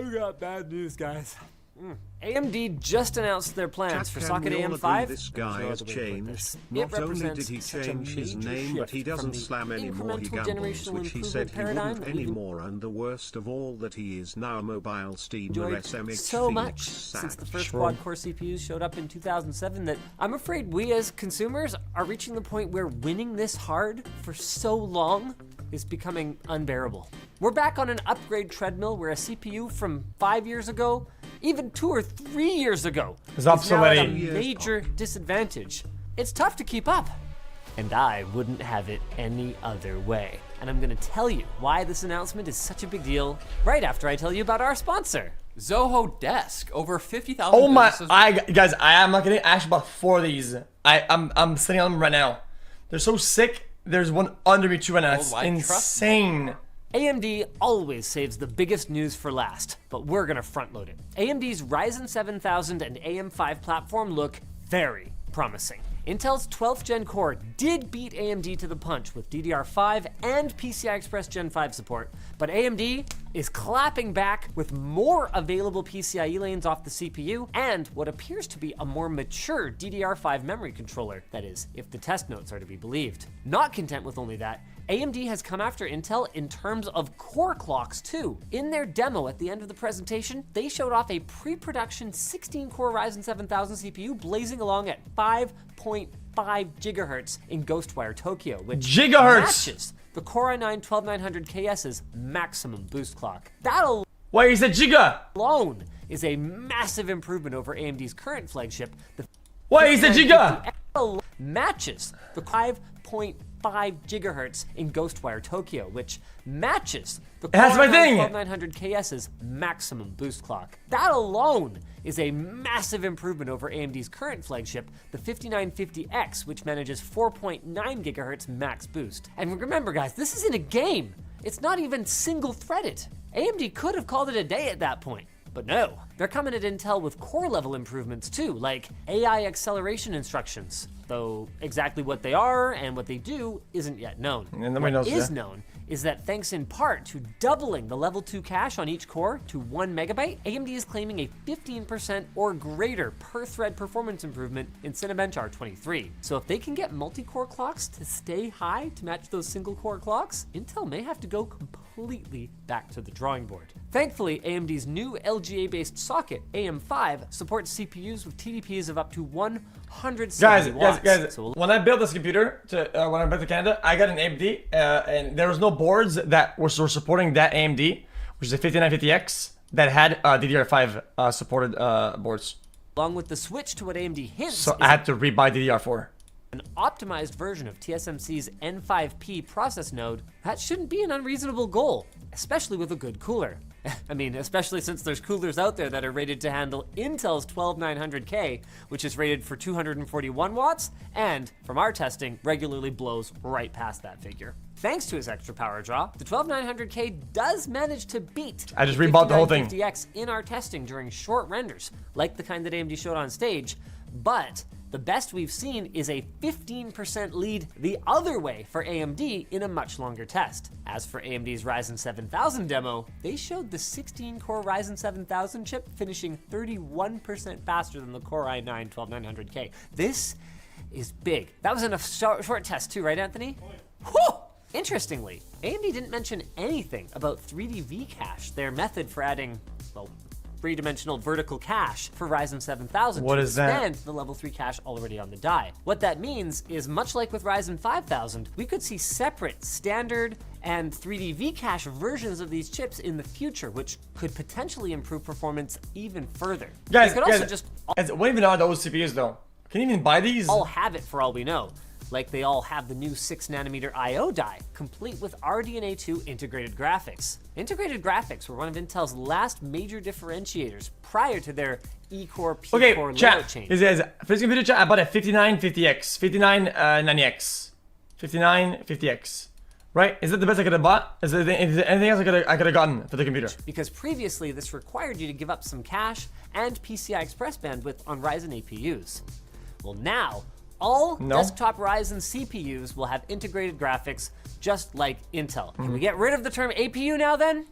We got bad news, guys. AMD just announced their plans for socket AM5. This guy has changed. Not only did he change his name, but he doesn't slam anymore. He gambles, which he said he wouldn't anymore. And the worst of all, that he is now a mobile steamer. SMH so much since the first quad-core CPUs showed up in 2007 that I'm afraid we as consumers are reaching the point where winning this hard for so long is becoming unbearable. We're back on an upgrade treadmill where a CPU from 5 years ago, even 2 or 3 years ago, is now at a major disadvantage. It's tough to keep up. And I wouldn't have it any other way. And I'm gonna tell you why this announcement is such a big deal right after I tell you about our sponsor. Zoho Desk, over 50,000 Oh my, guys, I am not kidding. I actually bought 4 of these. I'm sitting on them right now. They're so sick. There's one under me too right now. It's insane. AMD always saves the biggest news for last, but we're gonna front load it. AMD's Ryzen 7000 and AM5 platform look very promising. Intel's 12th Gen core did beat AMD to the punch with DDR5 and PCI Express Gen 5 support, but AMD is clapping back with more available PCI-E lanes off the CPU and what appears to be a more mature DDR5 memory controller, that is, if the test notes are to be believed. Not content with only that, AMD has come after Intel in terms of core clocks too. In their demo at the end of the presentation, they showed off a pre-production 16-core Ryzen 7000 CPU blazing along at 5.5 gigahertz in Ghostwire Tokyo, which matches the Core i9-12900KS's maximum boost clock. That Wait, he said giga! alone is a massive improvement over AMD's current flagship. The Wait, he said giga! matches the 5.5 gigahertz in Ghostwire Tokyo, which matches the Core i9-12900KS's maximum boost clock. That alone is a massive improvement over AMD's current flagship, the 5950X, which manages 4.9 gigahertz max boost. And remember guys, this isn't a game. It's not even single-threaded. AMD could have called it a day at that point. But no, they're coming at Intel with core level improvements too, like AI acceleration instructions, though exactly what they are and what they do isn't yet known. And what is known is that thanks in part to doubling the level 2 cache on each core to 1 megabyte, AMD is claiming a 15% or greater per thread performance improvement in Cinebench R23. So if they can get multi-core clocks to stay high to match those single core clocks, Intel may have to go completely back to the drawing board. Thankfully, AMD's new LGA-based socket, AM5, supports CPUs with TDPs of up to 170 watts. Guys, when I built this computer, when I went to Canada, I got an AMD, and there was no boards that were supporting that AMD, which is a 5950X, that had DDR5 supported boards. Along with the switch to what AMD hints, so I had to rebuy DDR4. An optimized version of TSMC's N5P process node, that shouldn't be an unreasonable goal, especially with a good cooler. I mean, especially since there's coolers out there that are rated to handle Intel's 12900K, which is rated for 241 watts, and from our testing, regularly blows right past that figure. Thanks to its extra power draw, the 12900K does manage to beat I just rebought the whole thing. 5950X in our testing during short renders, like the kind that AMD showed on stage, but the best we've seen is a 15% lead the other way for AMD in a much longer test. As for AMD's Ryzen 7000 demo, they showed the 16-core Ryzen 7000 chip finishing 31% faster than the Core i9-12900K. This is big. That was in a short test too, right, Anthony? Whew! Interestingly, AMD didn't mention anything about 3D V-cache, their method for adding, well, three-dimensional vertical cache for Ryzen 7000 to expand the level 3 cache already on the die. What that means is, much like with Ryzen 5000, we could see separate standard and 3D V-cache versions of these chips in the future, which could potentially improve performance even further. Guys, what even are those CPUs though? Can you even buy these? All have it for all we know. Like they all have the new 6nm I/O die, complete with RDNA 2 integrated graphics. Integrated graphics were one of Intel's last major differentiators prior to their E-core, P-core layout change. First computer chat, I bought a 5950X, 5990X, 5950X. Right? Is that the best I could have bought? Is there anything else I could have gotten for the computer? Because previously this required you to give up some cache and PCI Express bandwidth on Ryzen APUs. Well now, all desktop Ryzen CPUs will have integrated graphics just like Intel. Can we get rid of the term APU now then?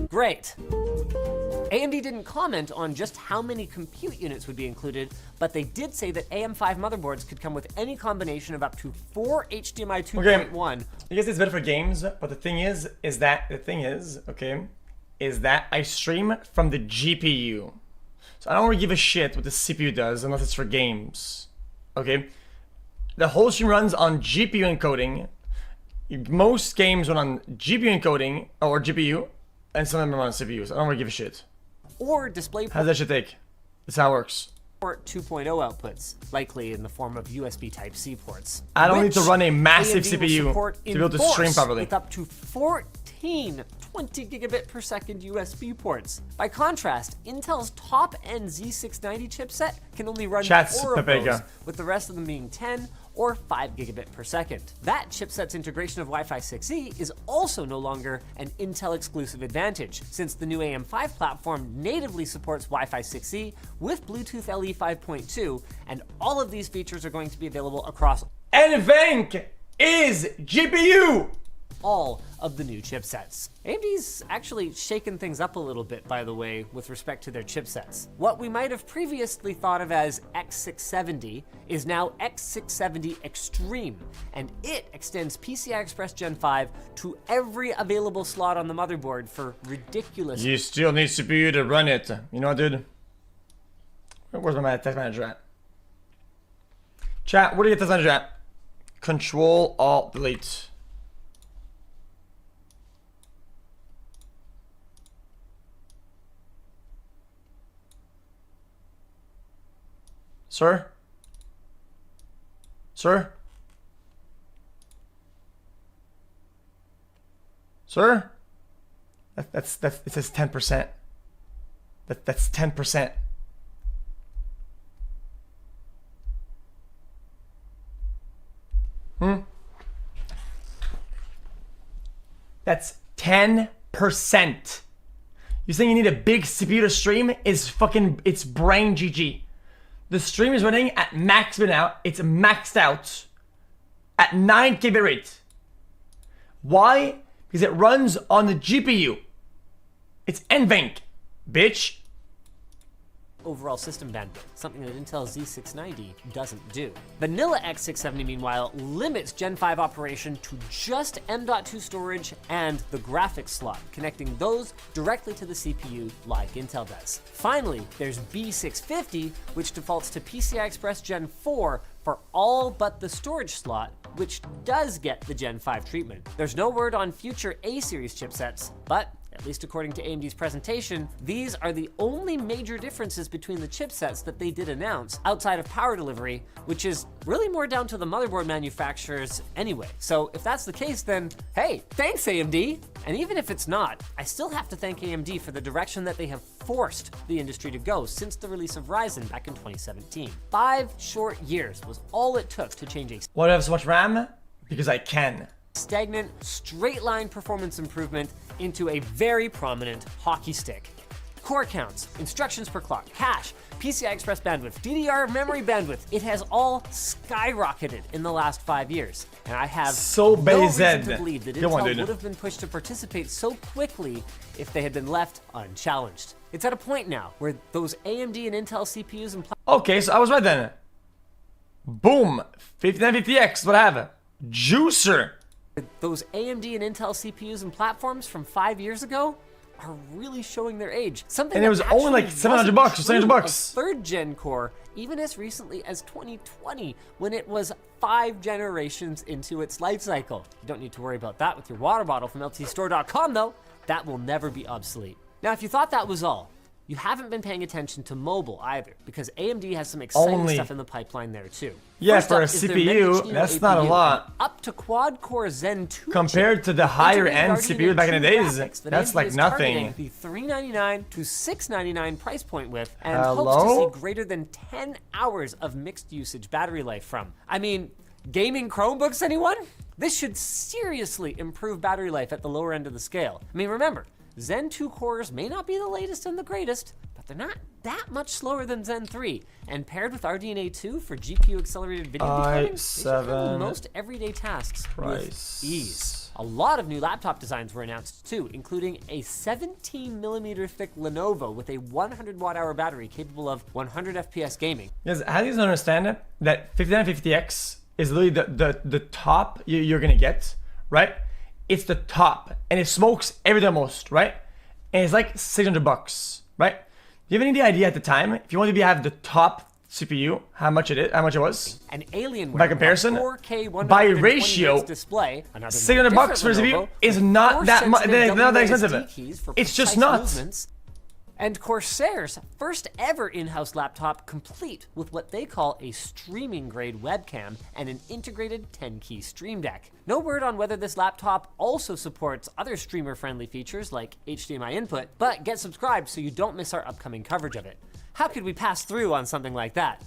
Great. AMD didn't comment on just how many compute units would be included, but they did say that AM5 motherboards could come with any combination of up to 4 HDMI 2.1. I guess it's better for games, but the thing is that I stream from the GPU. So I don't really give a shit what the CPU does unless it's for games. Okay? The whole stream runs on GPU encoding. Most games run on GPU encoding or GPU, and some of them run on CPUs. I don't really give a shit. Or DisplayPort. How does that shit take? That's how it works. 2.0 outputs, likely in the form of USB Type-C ports. I don't need to run a massive AMD CPU to be able to stream properly. With up to 14 20 gigabit per second USB ports. By contrast, Intel's top-end Z690 chipset can only run 4 of those, with the rest of them being 10 or 5 gigabit per second. That chipset's integration of Wi-Fi 6E is also no longer an Intel exclusive advantage, since the new AM5 platform natively supports Wi-Fi 6E with Bluetooth LE 5.2, and all of these features are going to be available across NVENC is GPU! all of the new chipsets. AMD's actually shaken things up a little bit, by the way, with respect to their chipsets. What we might have previously thought of as X670 is now X670 Extreme, and it extends PCI Express Gen 5 to every available slot on the motherboard for ridiculous. You still need CPU to run it. You know what, dude? Where's my test manager at? Chat, where do you get test manager at? Control Alt Delete. Sir? Sir? Sir? That's it says 10%. That's 10%. That's 10%. You saying you need a big CPU to stream is fucking, it's brain GG. The stream is running at max bin out. It's maxed out at 9 KB rate. Why? Because it runs on the GPU. It's NVENC, bitch. Overall system bandwidth, something that Intel's Z690 doesn't do. Vanilla X670, meanwhile, limits Gen 5 operation to just M.2 storage and the graphics slot, connecting those directly to the CPU like Intel does. Finally, there's B650, which defaults to PCI Express Gen 4 for all but the storage slot, which does get the Gen 5 treatment. There's no word on future A-series chipsets, but at least according to AMD's presentation, these are the only major differences between the chipsets that they did announce, outside of power delivery, which is really more down to the motherboard manufacturers anyway. So if that's the case, then hey, thanks AMD! And even if it's not, I still have to thank AMD for the direction that they have forced the industry to go since the release of Ryzen back in 2017. 5 short years was all it took to change a Why do I have so much RAM? Because I can. Stagnant, straight line performance improvement into a very prominent hockey stick. Core counts, instructions per clock, cache, PCI Express bandwidth, DDR memory bandwidth, it has all skyrocketed in the last 5 years. And I have no reason to believe that Intel would have been pushed to participate so quickly if they had been left unchallenged. It's at a point now where those AMD and Intel CPUs and okay, so I was right then. Boom, 5950X, what I have? Juicer. Those AMD and Intel CPUs and platforms from 5 years ago are really showing their age. Something and it was only like $700 or $700. Third gen core, even as recently as 2020, when it was 5 generations into its life cycle. You don't need to worry about that with your water bottle from ltstore.com though. That will never be obsolete. Now, if you thought that was all, you haven't been paying attention to mobile either, because AMD has some exciting stuff in the pipeline there too. Yeah, for a CPU, that's not a lot. Up to quad-core Zen 2 compared to the higher-end CPU back in the days, that's like nothing. The $399 to $699 price point with, and hopes to see greater than 10 hours of mixed usage battery life from. I mean, gaming Chromebooks, anyone? This should seriously improve battery life at the lower end of the scale. I mean, remember, Zen 2 cores may not be the latest and the greatest, but they're not that much slower than Zen 3. And paired with RDNA 2 for GPU accelerated video decoding, they should handle most everyday tasks with ease. A lot of new laptop designs were announced too, including a 17mm thick Lenovo with a 100 watt-hour battery capable of 100 FPS gaming. Yes, how do you understand that 5950X is literally the top you're gonna get, right? It's the top, and it smokes every the most, right? And it's like $600, right? Do you have any idea at the time, if you want to have the top CPU, how much it was? An Alienware by comparison, 4K by ratio, display, $600 for a CPU is not that much. Not that expensive. It's just not. Movements. And Corsair's first ever in-house laptop, complete with what they call a streaming grade webcam and an integrated 10-key stream deck. No word on whether this laptop also supports other streamer friendly features like HDMI input, but get subscribed so you don't miss our upcoming coverage of it. How could we pass through on something like that?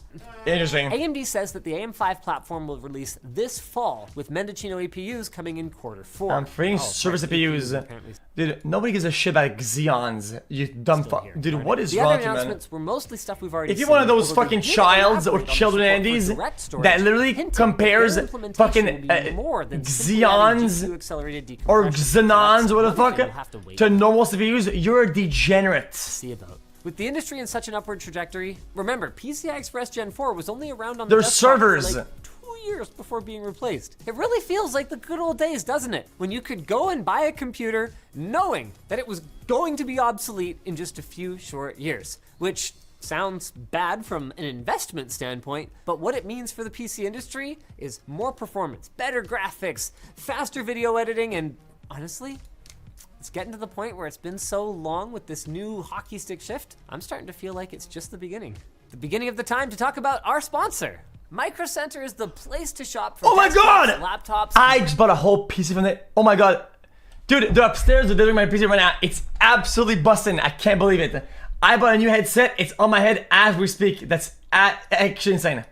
Interesting. AMD says that the AM5 platform will release this fall, with Mendocino APUs coming in Q4. I'm freeing service APUs. Dude, nobody gives a shit about Xeons, you dumb fuck. Dude, what is wrong with you, man? The other announcements were mostly stuff we've already if you're seen, one of those fucking childs or children Andes that literally compares fucking Xeons or Xenons, what the fuck, to normal CPUs, you're a degenerate. See about. With the industry in such an upward trajectory, remember, PCI Express Gen 4 was only around on the servers for like 2 years before being replaced. It really feels like the good old days, doesn't it? When you could go and buy a computer knowing that it was going to be obsolete in just a few short years, which sounds bad from an investment standpoint, but what it means for the PC industry is more performance, better graphics, faster video editing, and honestly, it's getting to the point where it's been so long with this new hockey stick shift, I'm starting to feel like it's just the beginning. The beginning of the time to talk about our sponsor. Micro Center is the place to shop for laptops. I just bought a whole PC from it. Oh my god. Dude, they're upstairs, they're delivering my PC right now. It's absolutely busting. I can't believe it. I bought a new headset. It's on my head as we speak. That's actually insane.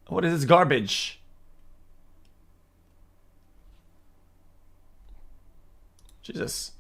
What is this garbage? Jesus.